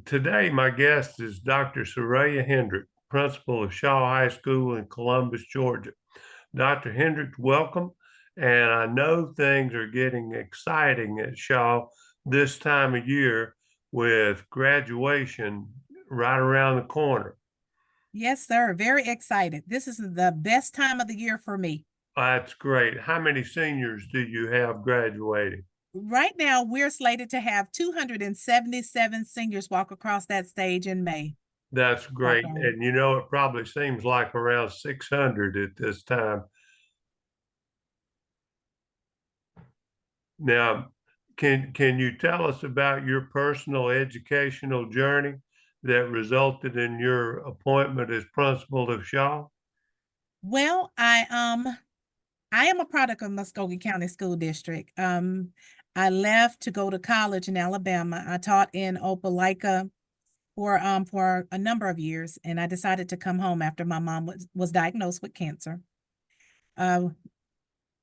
Today, my guest is Dr. Sureya Hendrick, principal of Shaw High School in Columbus, Georgia. Dr. Hendrick, welcome. And I know things are getting exciting at Shaw this time of year with graduation right around the corner. Yes, sir. Very excited. This is the best time of the year for me. That's great. How many seniors do you have graduating? Right now, we're slated to have 277 seniors walk across that stage in May. That's great. Okay. And it probably seems like around 600 at this time. Now, can you tell us about your personal educational journey that resulted in your appointment as principal of Shaw? Well, I am a product of Muskogee County School District. I left to go to college in Alabama. I taught in Opelika for a number of years, and I decided to come home after my mom was diagnosed with cancer. Uh,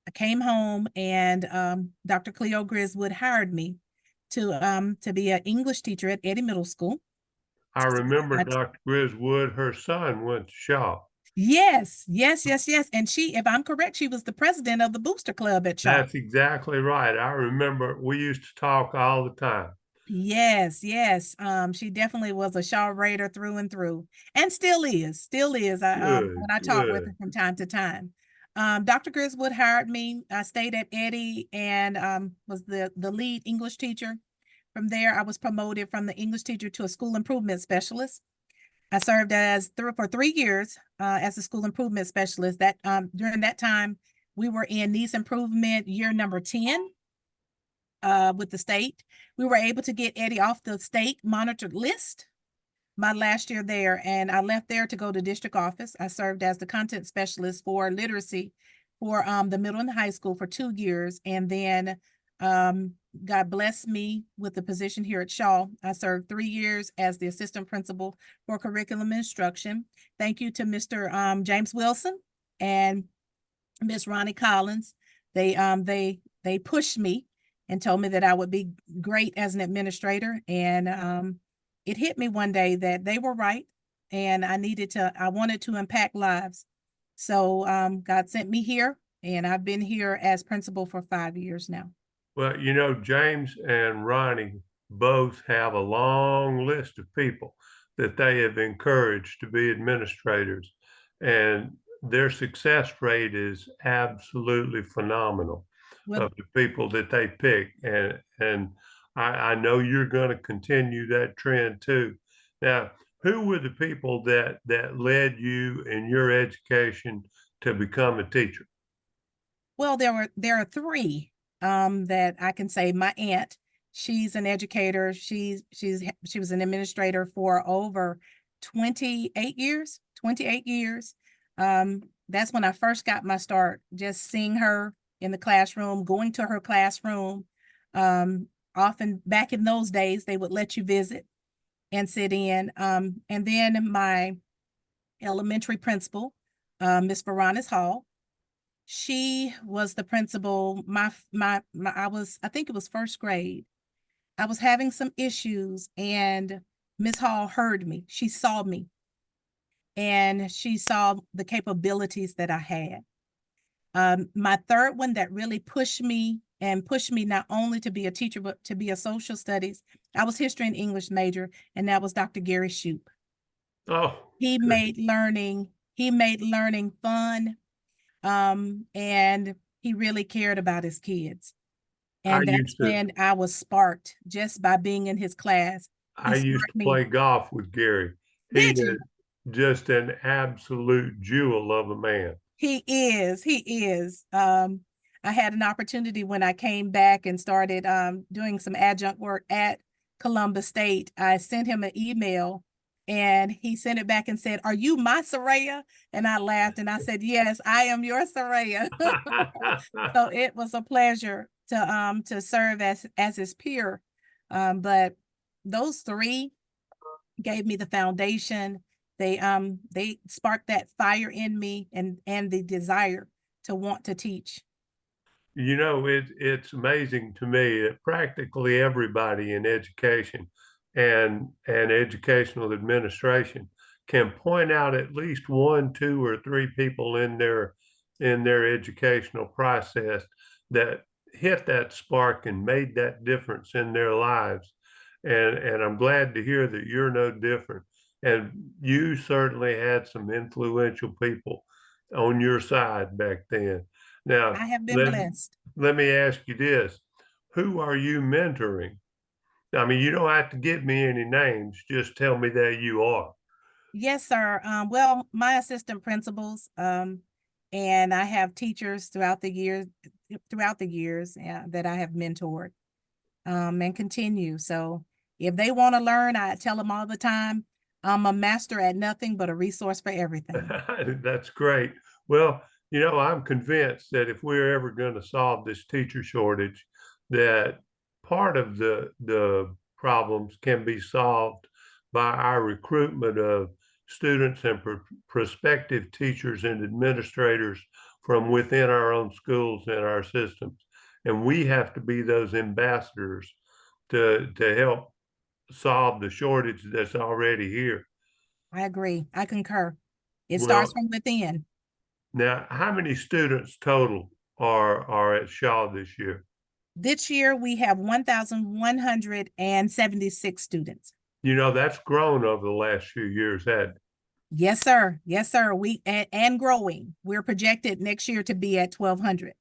I came home and Dr. Cleo Griswood hired me to be an English teacher at Eddy Middle School. I remember Dr. Griswood, her son went to Shaw. Yes, yes, yes, yes. And she, if I'm correct, she was the president of the Booster Club at Shaw. That's exactly right. I remember we used to talk all the time. Yes, yes. She definitely was a Shaw Raider through and through, and still is, still is. Good, When I talk with her good. from time to time. Dr. Griswood hired me. I stayed at Eddy and was the lead English teacher. From there, I was promoted from the English teacher to a school improvement specialist. I served for 3 years as a school improvement specialist. That during that time, we were in needs improvement year number 10 with the state. We were able to get Eddy off the state monitored list my last year there, and I left there to go to district office. I served as the content specialist for literacy for the middle and high school for 2 years, and then God blessed me with the position here at Shaw. I served 3 years as the assistant principal for curriculum instruction. Thank you to Mr. James Wilson and Miss Ronnie Collins. They pushed me and told me that I would be great as an administrator. And it hit me one day that they were right, and I wanted to impact lives. So God sent me here, and I've been here as principal for 5 years now. Well, James and Ronnie both have a long list of people that they have encouraged to be administrators, and their success rate is absolutely phenomenal Well, of the people that they pick. And I know you're going to continue that trend too. Now, who were the people that led you in your education to become a teacher? well, there are three that I can say. My aunt, she's an educator. She was an administrator for over 28 years. 28 years. That's when I first got my start. Just seeing her in the classroom, going to her classroom. Often back in those days, they would let you visit and sit in. And then my elementary principal, Miss Veronis Hall. She was the principal. I think it was first grade. I was having some issues, and Miss Hall heard me. She saw me, and she saw the capabilities that I had. My third one that really pushed me not only to be a teacher, but to be a social studies. I was history and English major, and that was Dr. Gary Shoup. Oh, He good. he made learning fun. And he really cared about his kids. I And that's used to when I was sparked just by being in his class. He I used to sparked me. play golf with Gary. He Did is you? just an absolute jewel of a man. He is. He is. I had an opportunity when I came back and started doing some adjunct work at Columbus State. I sent him an email, and he sent it back and said, "Are you my Sureya?" And I laughed and I said, "Yes, I am your Sureya." So it was a pleasure to serve as his peer. But those three gave me the foundation. They sparked that fire in me and the desire to want to teach. It's amazing to me that practically everybody in education and educational administration can point out at least one, two, or three people in their educational process that hit that spark and made that difference in their lives. And I'm glad to hear that you're no different. And you certainly had some influential people on your side back then. Now, I have been let, blessed. let me ask you this. Who are you mentoring? I mean, you don't have to give me any names. Just tell me that you are. Yes, sir. Well, my assistant principals, and I have teachers throughout the years, that I have mentored, and continue. So if they want to learn, I tell them all the time, I'm a master at nothing but a resource for everything. That's great. Well, I'm convinced that if we're ever going to solve this teacher shortage, that part of the problems can be solved by our recruitment of students and prospective teachers and administrators from within our own schools and our systems. And we have to be those ambassadors to help solve the shortage that's already here. I agree. I concur. It starts Well, from within. now, how many students total are at Shaw this year? This year we have 1,176 students. That's grown over the last few years, had Yes, sir. Yes, sir. And growing. We're projected next year to be at 1,200.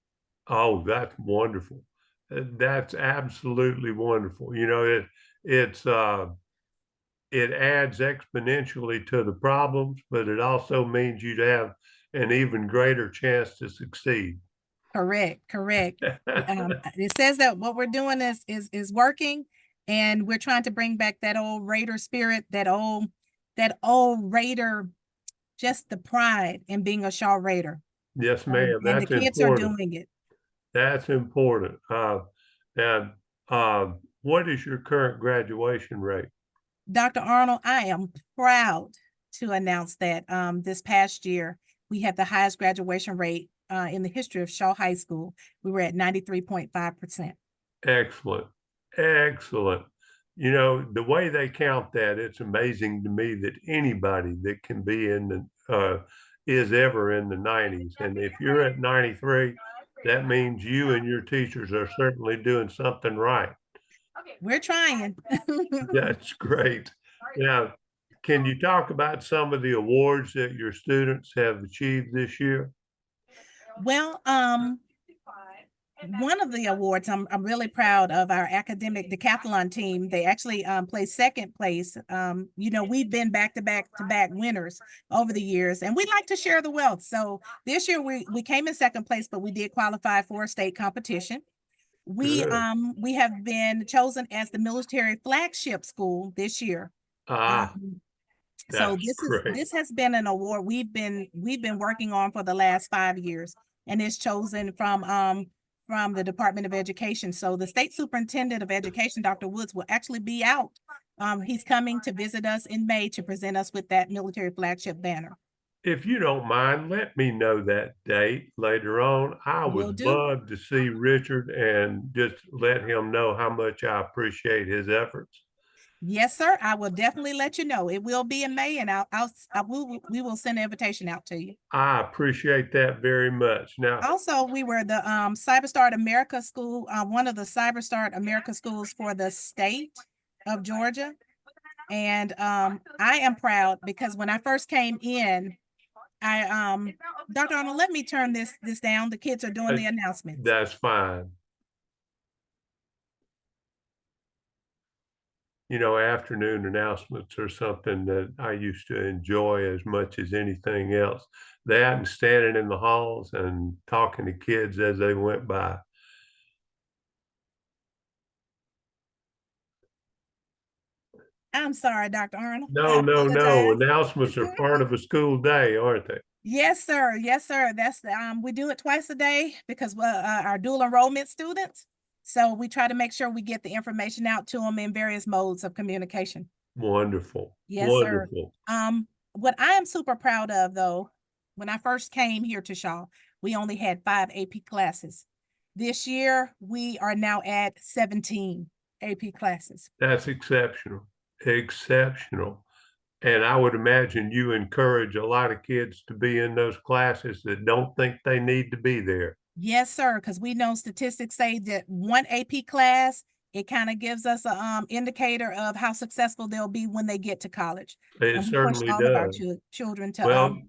Oh, that's wonderful. That's absolutely wonderful. It's it adds exponentially to the problems, but it also means you'd have an even greater chance to succeed. Correct, correct. It says that what we're doing is working, and we're trying to bring back that old Raider spirit, that old Raider, just the pride in being a Shaw Raider. Yes, ma'am. And the That's kids are important. doing it. That's important. And what is your current graduation rate? Dr. Arnold, I am proud to announce that this past year we had the highest graduation rate in the history of Shaw High School. We were at 93.5%. Excellent. Excellent. The way they count that, it's amazing to me that anybody that can be is ever in the 90s. And if you're at 93, that means you and your teachers are certainly doing something right. We're trying. That's great. Now, can you talk about some of the awards that your students have achieved this year? Well, one of the awards I'm really proud of our academic decathlon team. They actually placed second place. We've been back-to-back winners over the years, and we like to share the wealth. So this year we came in second place, but we did qualify for a state competition. We Good. we have been chosen as the military flagship school this year. Ah, So that's great. this has been an award we've been working on for the last 5 years, and it's chosen from the Department of Education. So the state superintendent of education, Dr. Woods, will actually be out. He's coming to visit us in May to present us with that military flagship banner. If you don't mind, let me know that date later on. I Will would do. love to see Richard and just let him know how much I appreciate his efforts. Yes, sir. I will definitely let you know. It will be in May, and we will send an invitation out to you. I appreciate that very much. Now, Also, we were the CyberStart America school, one of the CyberStart America schools for the state of Georgia. And I am proud because when I first came in, Dr. Arnold, let me turn this down. The kids are doing the announcements. that's fine. Afternoon announcements are something that I used to enjoy as much as anything else. That and standing in the halls and talking to kids as they went by. I'm sorry, Dr. Arnold. I No, no, no. apologize. Announcements are part of a school day, aren't they? Yes, sir. Yes, sir. That's we do it twice a day because our dual enrollment students. So we try to make sure we get the information out to them in various modes of communication. Wonderful. Yes, sir. Wonderful. What I am super proud of though, when I first came here to Shaw, we only had 5 AP classes. This year, we are now at 17 AP classes. That's exceptional. exceptional. And I would imagine you encourage a lot of kids to be in those classes that don't think they need to be there. Yes, sir, because we know statistics say that one AP class, it kind of gives us a indicator of how successful they'll be when they get to college. It And we push certainly all of our does. children to Well,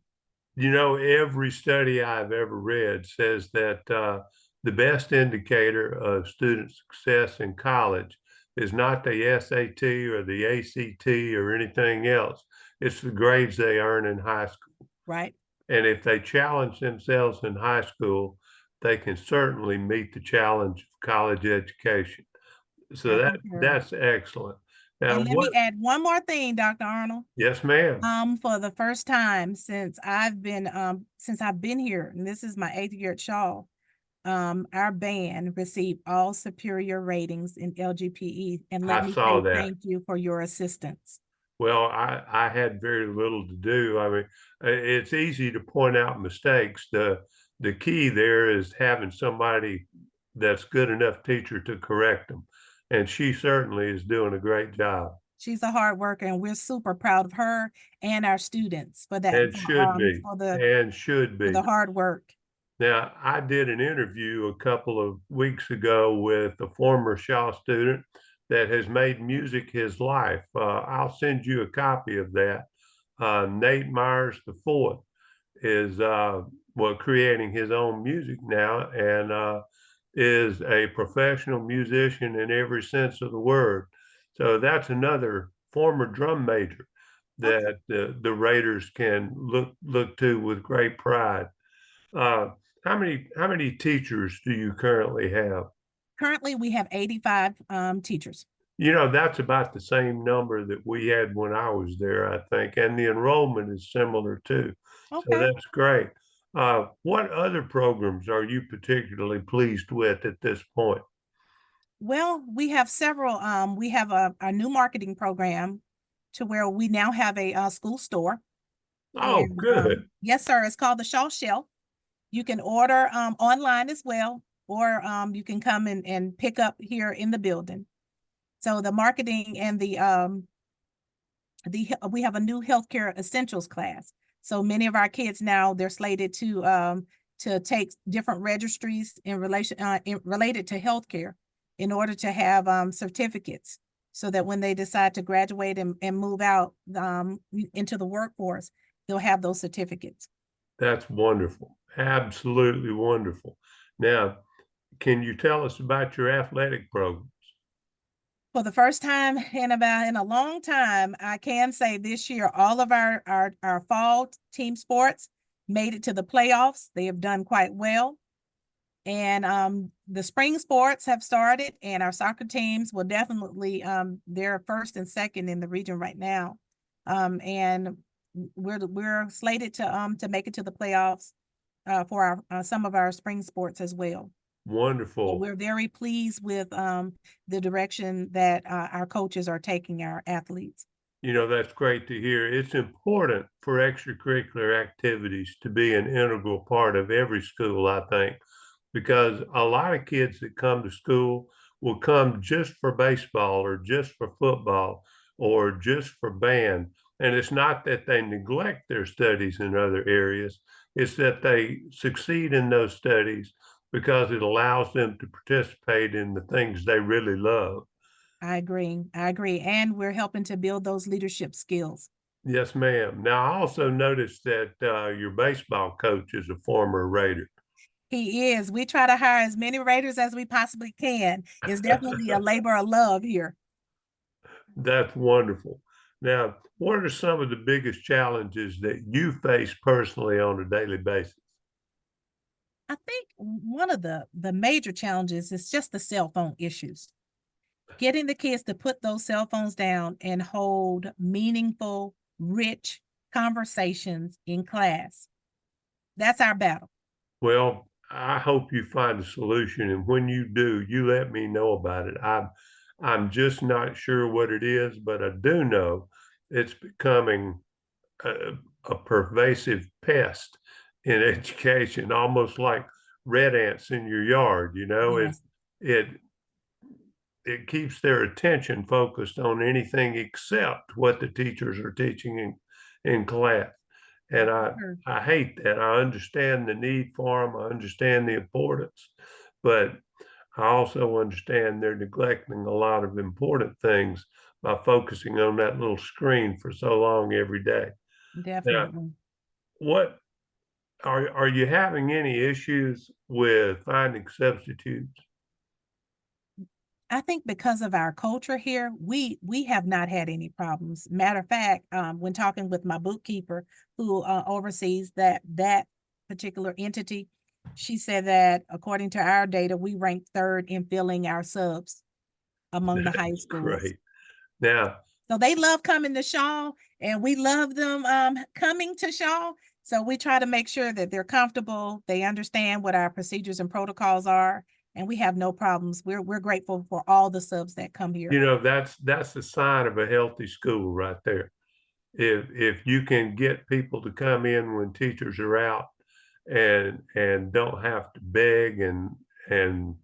you know, every study I've ever read says that the best indicator of student success in college is not the SAT or the ACT or anything else. It's the grades they earn in high school. right. And if they challenge themselves in high school, they can certainly meet the challenge of college education. So I concur. that's excellent. Now, And let me what? add one more thing, Dr. Arnold. Yes, ma'am. For the first time since I've been here, and this is my 8th year at Shaw, our band received all superior ratings in LGPE. And let I me saw say that. thank you for your assistance. Well, I had very little to do. I mean, it's easy to point out mistakes. The key there is having somebody that's good enough teacher to correct them. And she certainly is doing a great job. She's a hard worker, and we're super proud of her and our students for that, And should be. And should for be. the hard work. Now, I did an interview a couple of weeks ago with a former Shaw student that has made music his life. I'll send you a copy of that. Nate Myers the fourth is well creating his own music now and is a professional musician in every sense of the word. So that's another former drum major Okay. that the Raiders can look to with great pride. Uh, how many teachers do you currently have? Currently, we have 85 teachers. You know, that's about the same number that we had when I was there, I think, and the enrollment is similar too. So Okay. that's great. What other programs are you particularly pleased with at this point? Well, we have several. We have a new marketing program to where we now have a school store. Oh, And good. yes, sir, it's called the Shaw Shelf. You can order online as well, or you can come and pick up here in the building. So the marketing and we have a new healthcare essentials class. So many of our kids now, they're slated to take different registries related to healthcare in order to have certificates, so that when they decide to graduate and move out into the workforce, they'll have those certificates. That's wonderful. Absolutely wonderful. Now, can you tell us about your athletic programs? For the first time in a long time, I can say this year, all of our fall team sports made it to the playoffs. They have done quite well. And the spring sports have started, and our soccer teams will definitely they're first and second in the region right now. And we're slated to make it to the playoffs for our some of our spring sports as well. So Wonderful. we're very pleased with the direction that our coaches are taking our athletes. You know, that's great to hear. It's important for extracurricular activities to be an integral part of every school, I think, because a lot of kids that come to school will come just for baseball or just for football or just for band. And it's not that they neglect their studies in other areas, it's that they succeed in those studies because it allows them to participate in the things they really love. I agree. I agree. And we're helping to build those leadership skills. Yes, ma'am. Now, I also noticed that your baseball coach is a former Raider. He is. We try to hire as many Raiders as we possibly can. It's definitely a labor of love here. That's wonderful. Now, what are some of the biggest challenges that you face personally on a daily basis? I think one of the major challenges is just the cell phone issues. Getting the kids to put those cell phones down and hold meaningful, rich conversations in class. That's our battle. Well, I hope you find a solution, and when you do, you let me know about it. I'm just not sure what it is, but I do know it's becoming a pervasive pest in education, almost like red ants in your yard. You know, Yes. it it keeps their attention focused on anything except what the teachers are teaching in class. And Sure. I hate that. I understand the need for them. I understand the importance, but I also understand they're neglecting a lot of important things by focusing on that little screen for so long every day. Now, Definitely. what are you having any issues with finding substitutes? I think because of our culture here, we have not had any problems. Matter of fact, when talking with my bookkeeper who oversees that particular entity, she said that according to our data, we rank third in filling our subs among the high schools. Great. Now, So they love coming to Shaw, and we love them coming to Shaw. So we try to make sure that they're comfortable, they understand what our procedures and protocols are, and we have no problems. We're grateful for all the subs that come here. that's the sign of a healthy school right there. If you can get people to come in when teachers are out and don't have to beg and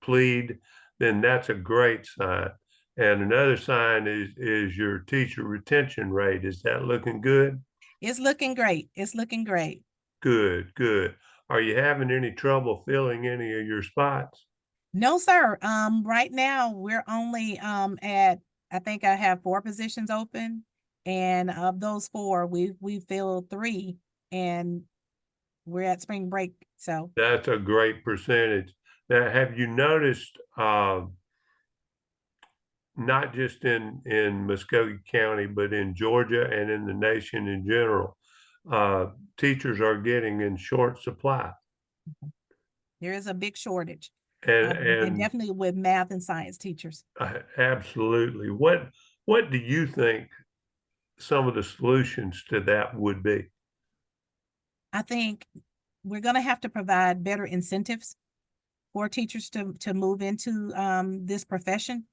plead, then that's a great sign. And another sign is your teacher retention rate. Is that looking good? It's looking great. It's looking great. Good, good. Are you having any trouble filling any of your spots? No, sir. Right now we're only at, I think I have 4 positions open, and of those 4, we filled 3, and we're at spring break. So That's a great percentage. Now, have you noticed, not just in Muskogee County, but in Georgia and in the nation in general, teachers are getting in short supply, there is a big shortage, and and and definitely with math and science teachers. absolutely. What do you think some of the solutions to that would be? I think we're going to have to provide better incentives for teachers to move into this profession,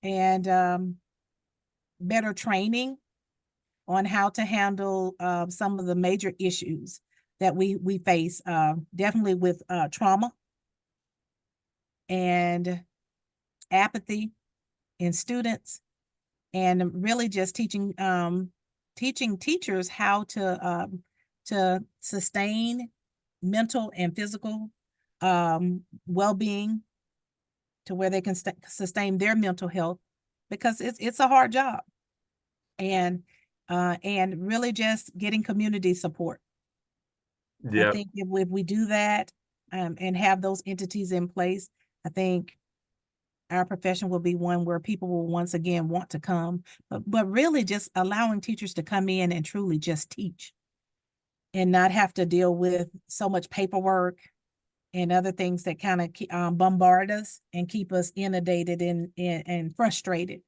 and better training on how to handle some of the major issues that we face, definitely with trauma and apathy in students, and really just teaching teachers how to sustain mental and physical well-being, to where they can sustain their mental health, because it's a hard job, and really just getting community support. I Yeah, think if we do that, and have those entities in place, I think our profession will be one where people will once again want to come, but really just allowing teachers to come in and truly just teach, and not have to deal with so much paperwork and other things that kind of bombard us and keep us inundated and frustrated.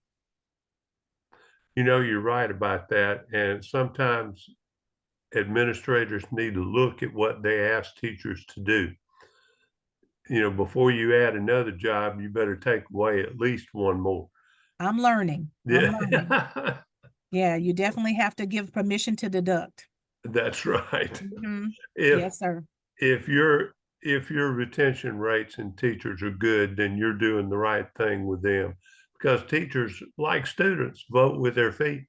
you're right about that. And sometimes administrators need to look at what they ask teachers to do. Before you add another job, you better take away at least one more. I'm learning. I'm learning. Yeah, Yeah, you definitely have to give permission to deduct. that's right. Hmm. If Yes, sir. if your if your retention rates and teachers are good, then you're doing the right thing with them because teachers, like students, vote with their feet.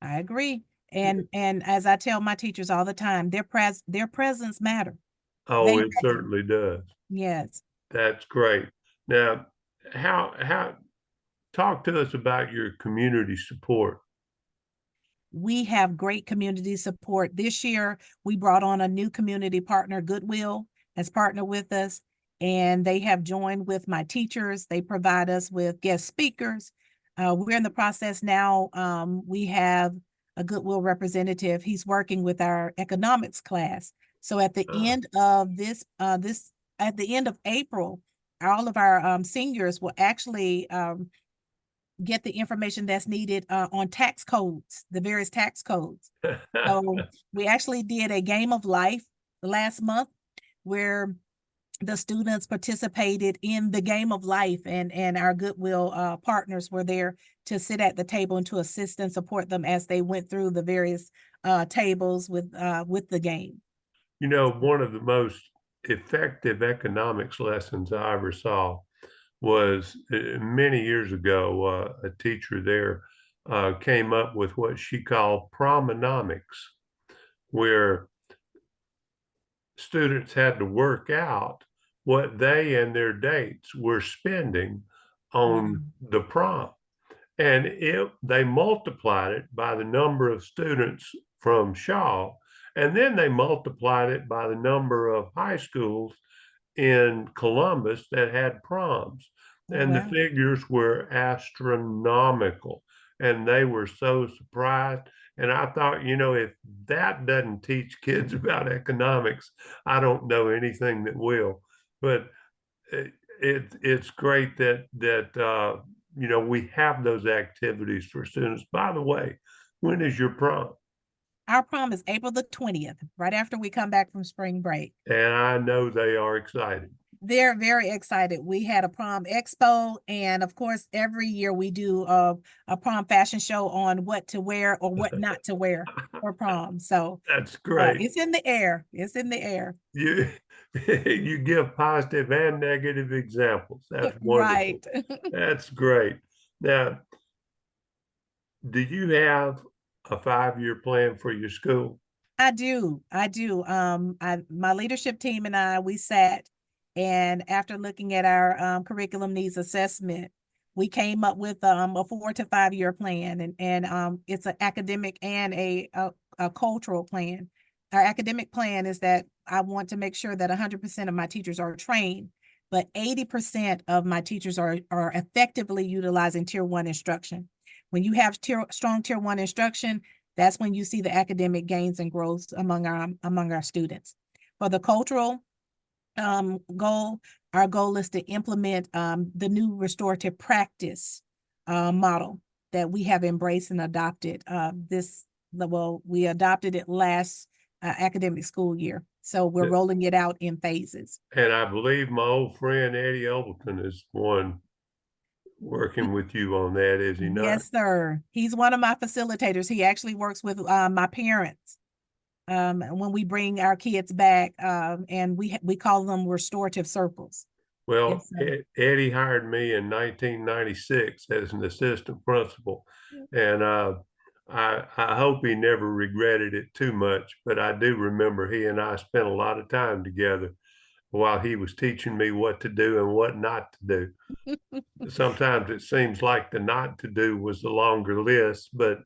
I agree. And as I tell my teachers all the time, their presence matter. Oh, They it matter. certainly does. Yes. That's great. Now, how talk to us about your community support. We have great community support. This year, we brought on a new community partner, Goodwill, has partnered with us, and they have joined with my teachers. They provide us with guest speakers. We're in the process now. We have a Goodwill representative. He's working with our economics class. So at the Uh, end of at the end of April, all of our seniors will actually get the information that's needed on tax codes, the various tax codes. So we actually did a game of life last month, where the students participated in the game of life, and our Goodwill partners were there to sit at the table and to assist and support them as they went through the various tables with the game. One of the most effective economics lessons I ever saw was many years ago, a teacher there came up with what she called promonomics, where students had to work out what they and their dates were spending Wow. on the prom. And they multiplied it by the number of students from Shaw, and then they multiplied it by the number of high schools in Columbus that had proms. Oh, And the wow. figures were astronomical. And they were so surprised. And I thought, if that doesn't teach kids about economics, I don't know anything that will. But it's great that we have those activities for students. By the way, when is your prom? Our prom is April the 20th, right after we come back from spring break. And I know they are excited. They're very excited. We had a prom expo, and of course, every year we do a prom fashion show on what to wear or what not to wear for prom. So That's great. it's in the air. It's in the air. You you give positive and negative examples. That's wonderful. Right. That's great. Now, do you have a 5-year plan for your school? I do. I do. My leadership team and I, we sat, and after looking at our curriculum needs assessment, we came up with a 4 to 5 year plan, and it's an academic and a cultural plan. Our academic plan is that I want to make sure that 100% of my teachers are trained, but 80% of my teachers are effectively utilizing Tier 1 instruction. When you have strong Tier 1 instruction, that's when you see the academic gains and growth among our students. For the cultural goal, our goal is to implement the new restorative practice model that we have embraced and adopted. We adopted it last academic school year. So we're rolling it out in phases. And I believe my old friend Eddie Overton is one working with you on that, is he not? Yes, sir. He's one of my facilitators. He actually works with my parents when we bring our kids back, and we call them restorative circles. Well, It's Eddie hired me in 1996 as an assistant principal, and I hope he never regretted it too much. But I do remember he and I spent a lot of time together while he was teaching me what to do and what not to do. Sometimes it seems like the not to do was the longer list, but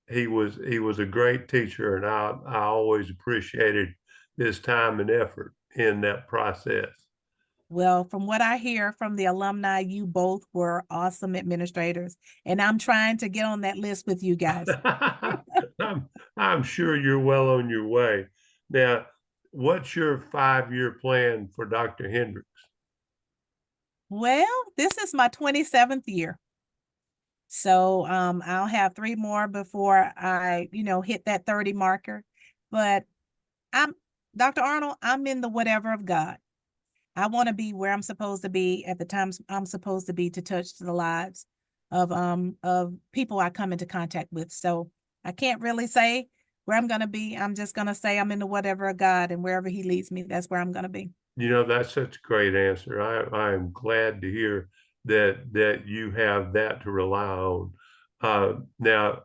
he was a great teacher, and I always appreciated his time and effort in that process. Well, from what I hear from the alumni, you both were awesome administrators, and I'm trying to get on that list with you guys. I'm sure you're well on your way. Now, what's your 5-year plan for Dr. Hendricks? Well, this is my 27th year. So I'll have 3 more before I, hit that 30 marker. But I'm Dr. Arnold, I'm in the whatever of God. I want to be where I'm supposed to be at the times I'm supposed to be to touch the lives of people I come into contact with. So I can't really say where I'm gonna be. I'm just gonna say I'm in the whatever of God, and wherever he leads me, that's where I'm gonna be. That's such a great answer. I am glad to hear that you have that to rely on. Now,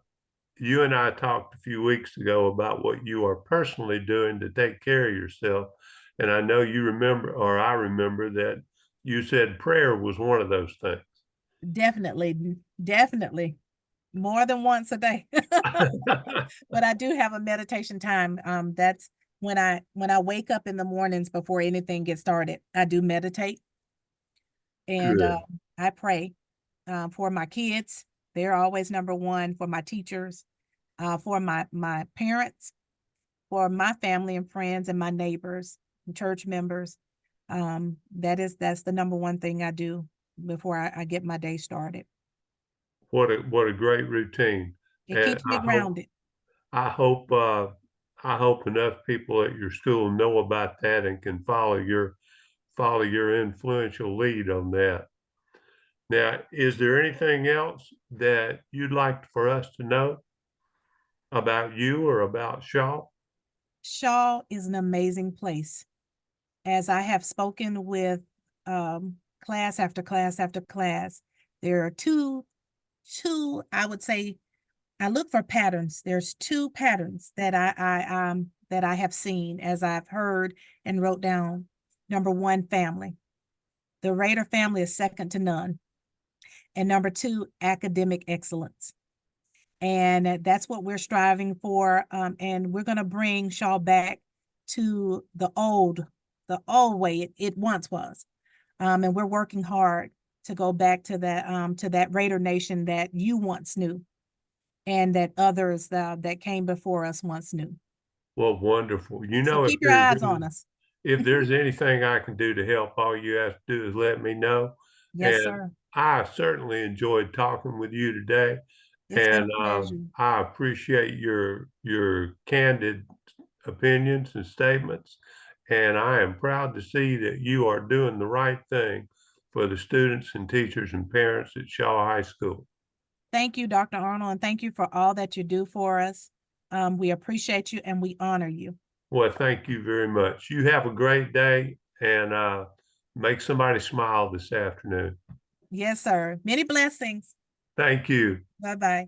you and I talked a few weeks ago about what you are personally doing to take care of yourself. And I know you remember, or I remember that you said prayer was one of those things. Definitely, definitely. More than once a day. But I do have a meditation time. That's when I wake up in the mornings before anything gets started. I do meditate, and Good. I pray for my kids. They're always number one. For my teachers, for my parents, for my family and friends, and my neighbors and church members. That's the number one thing I do before I get my day started. What a great routine. It And keeps me grounded. I hope I hope enough people at your school know about that and can follow your influential lead on that. Now, is there anything else that you'd like for us to know about you or about Shaw? Shaw is an amazing place. As I have spoken with class after class after class. There are two, I would say, I look for patterns. There's two patterns that I have seen as I've heard and wrote down. Number one, family. The Raider family is second to none. And number two, academic excellence. And that's what we're striving for. And we're going to bring Shaw back to the old way it once was. And we're working hard to go back to that Raider nation that you once knew and that others that came before us once knew. Well, wonderful. You So know, keep your eyes on us. if there's anything I can do to help, all you have to do is let me know. Yes, And sir. I certainly enjoyed talking with you today. It's been And a pleasure. I appreciate your candid opinions and statements. And I am proud to see that you are doing the right thing for the students and teachers and parents at Shaw High School. Thank you, Dr. Arnold, and thank you for all that you do for us. We appreciate you and we honor you. Well, thank you very much. You have a great day and make somebody smile this afternoon. Yes, sir. Many blessings. Thank you. Bye-bye.